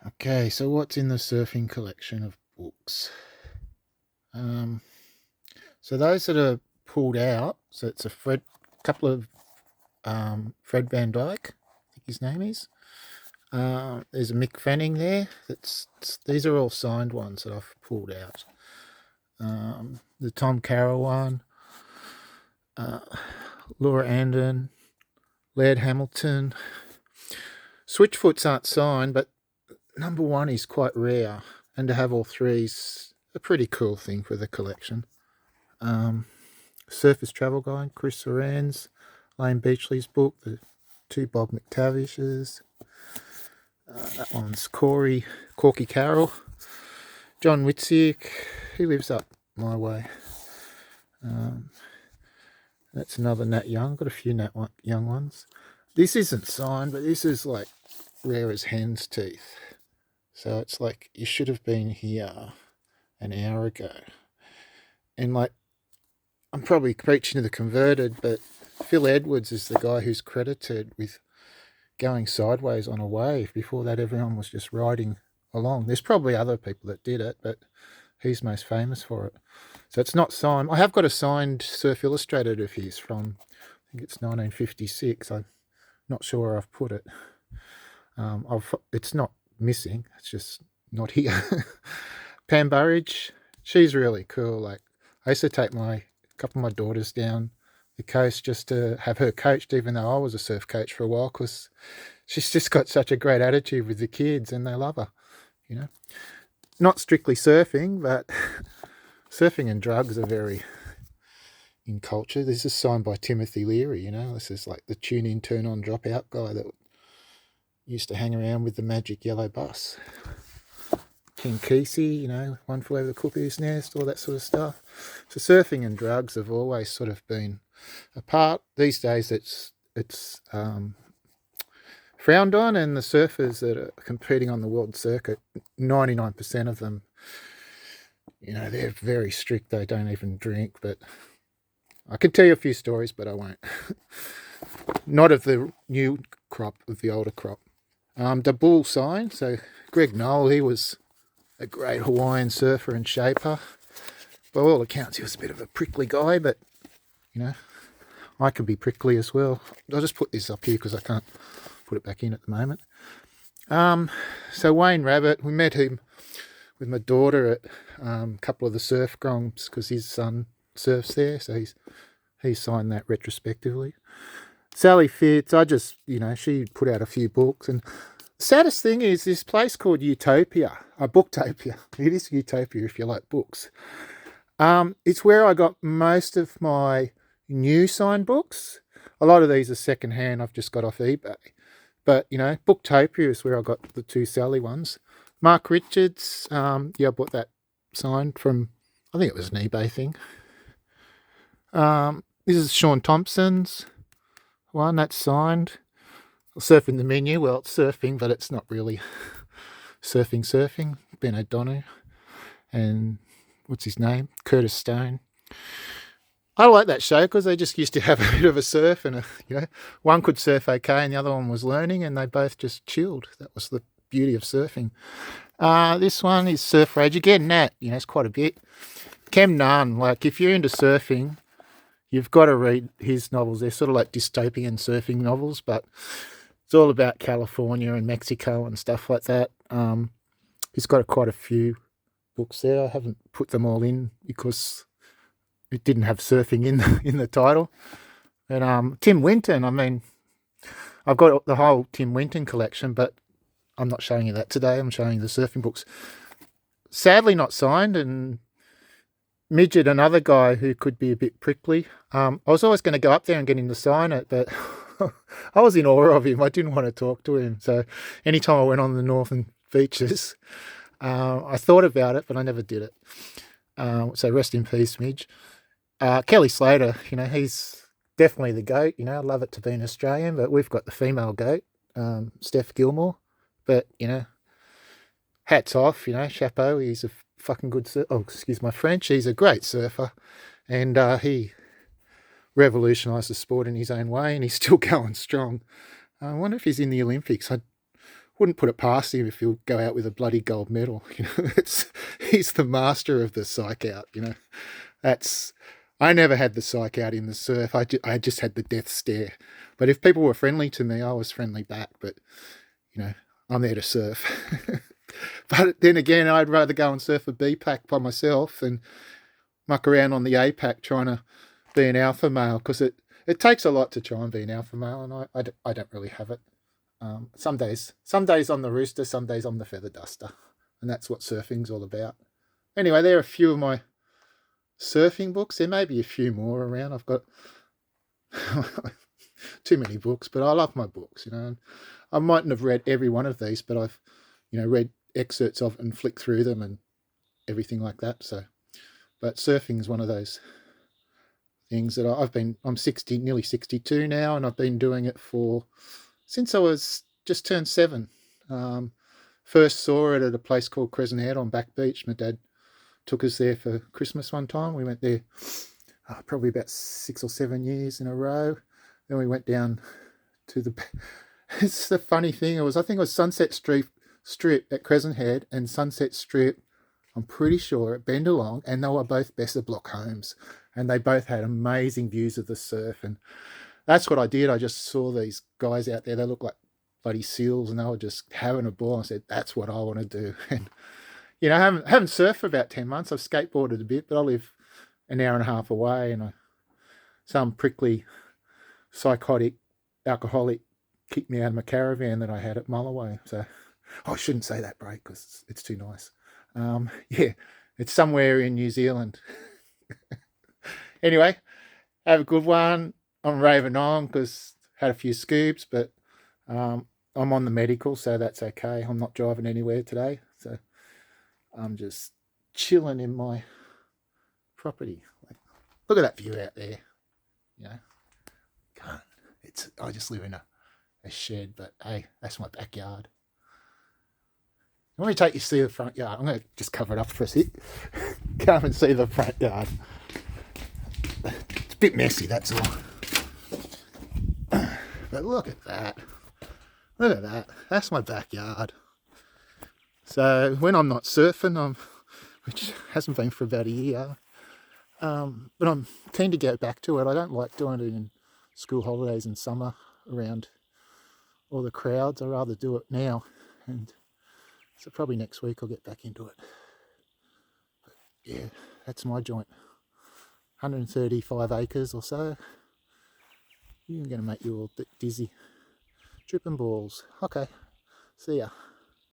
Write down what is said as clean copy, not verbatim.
Okay, so what's in the surfing collection of books? Um, so those that are pulled out, so it's a couple of Fred Van Dyke, I think his name is. There's a Mick Fanning there. These are all signed ones that I've pulled out. The Tom Carroll one, uh, Laura Andon, Laird Hamilton. Switchfoots aren't signed, but number one is quite rare, and to have all three is a pretty cool thing for the collection. Surface Travel Guide, Chris Sorens, Lane Beachley's book, the two Bob McTavishes. That one's Corky Carroll, John Witzick, he lives up my way. That's another Nat Young. Got a few Young ones. This isn't signed, but this is like rare as hen's teeth. So it's like you should have been here an hour ago. And like, I'm probably preaching to the converted, but Phil Edwards is the guy who's credited with going sideways on a wave. Before that, everyone was just riding along. There's probably other people that did it, but he's most famous for it. So it's not signed. I have got a signed Surf Illustrated of his from, I think it's 1956. I'm not sure where I've put it. It's not missing. It's just not here. Pam Burridge, she's really cool. Like, I used to take a couple of my daughters down the coast just to have her coached, even though I was a surf coach for a while, because she's just got such a great attitude with the kids and they love her, you know. Not strictly surfing, but surfing and drugs are very in culture. This is signed by Timothy Leary, you know. This is like the tune in, turn on, drop out guy that used to hang around with the magic yellow bus. King Kesey, you know, One Flew Over the Cuckoo's Nest, all that sort of stuff. So surfing and drugs have always sort of been apart. These days it's frowned on, and the surfers that are competing on the world circuit, 99% of them, you know, they're very strict. They don't even drink, but I can tell you a few stories, but I won't. Not of the new crop, of the older crop. The bull sign, so Greg Knoll, he was a great Hawaiian surfer and shaper. By all accounts, he was a bit of a prickly guy, but, you know, I can be prickly as well. I'll just put this up here because I can't put it back in at the moment. So Wayne Rabbit, we met him with my daughter at a couple of the surf groms because his son surfs there, so he's signed that retrospectively. Sally Fitz, she put out a few books, and the saddest thing is this place called Utopia, Booktopia. It is Utopia if you like books. It's where I got most of my new signed bouks. A lot of these are secondhand. I've just got off eBay. But, you know, Booktopia is where I got the two Sally ones. Mark Richards, I bought that signed from, I think it was an eBay thing. This is Sean Thompson's one that's signed. Surfing the Menu, well, it's surfing, but it's not really surfing. Ben O'Donoghue and what's his name? Curtis Stone. I like that show because they just used to have a bit of a surf and, one could surf okay and the other one was learning and they both just chilled. That was the beauty of surfing. This one is Surf Rage. Again, Nat, it's quite a bit. Kem Nunn, like if you're into surfing, you've got to read his novels. They're sort of like dystopian surfing novels, but it's all about California and Mexico and stuff like that. He's got quite a few books there. I haven't put them all in because it didn't have surfing in the title. And Tim Winton, I've got the whole Tim Winton collection, but I'm not showing you that today. I'm showing you the surfing books. Sadly not signed, and Midget, another guy who could be a bit prickly. I was always going to go up there and get him to sign it, but I was in awe of him. I didn't want to talk to him. So anytime I went on the northern beaches, I thought about it, but I never did it. So rest in peace, Midge. Kelly Slater, he's definitely the GOAT. I'd love it to be an Australian, but we've got the female GOAT, Steph Gilmore. But, hats off, chapeau. He's a fucking good surfer. Oh, excuse my French. He's a great surfer. And he revolutionised the sport in his own way, and he's still going strong. I wonder if he's in the Olympics. I wouldn't put it past him if he'll go out with a bloody gold medal. He's the master of the psych out. I never had the psych out in the surf. I just had the death stare. But if people were friendly to me, I was friendly back. But I'm there to surf. But then again, I'd rather go and surf a B pack by myself than muck around on the A pack trying to be an alpha male, because it takes a lot to try and be an alpha male, and I don't really have it. Some days I'm the rooster, some days I'm the feather duster, and that's what surfing's all about. Anyway, there are a few of my surfing books. There may be a few more around. I've got too many books, but I love my books, and I mightn't have read every one of these, but I've read excerpts of it and flicked through them and everything like that. So, but surfing is one of those things that I'm 60, nearly 62 now, and I've been doing it since I was just turned 7. First saw it at a place called Crescent Head on Back Beach. My dad took us there for Christmas one time. We went there probably about 6 or 7 years in a row. Then we went down to it's the funny thing, I think it was Sunset Strip at Crescent Head and Sunset Strip, I'm pretty sure, at Bendalong, and they were both Besser Block homes, and they both had amazing views of the surf. And that's what I did. I just saw these guys out there. They looked like bloody seals, and they were just having a ball. I said, that's what I want to do. And I haven't surfed for about 10 months. I've skateboarded a bit, but I live an hour and a half away, and some prickly, psychotic, alcoholic kicked me out of my caravan that I had at Mulloway. So I shouldn't say that, break, because it's too nice. Yeah, it's somewhere in New Zealand. Anyway, have a good one. I'm raving on because had a few scoops, but I'm on the medical, so that's okay. I'm not driving anywhere today, so I'm just chilling in my property. Look at that view out there. I just live in a shed, but hey, that's my backyard. I want to take you to see the front yard. I'm going to just cover it up for a sec. Come and see the front yard. It's a bit messy, that's all. But look at that. Look at that. That's my backyard. So when I'm not surfing, which hasn't been for about a year, but I'm keen to go back to it. I don't like doing it in school holidays in summer around all the crowds. I'd rather do it now, and so probably next week I'll get back into it. But yeah, that's my joint. 135 acres or so. You're going to make you all a bit dizzy. Tripping balls. Okay, see ya.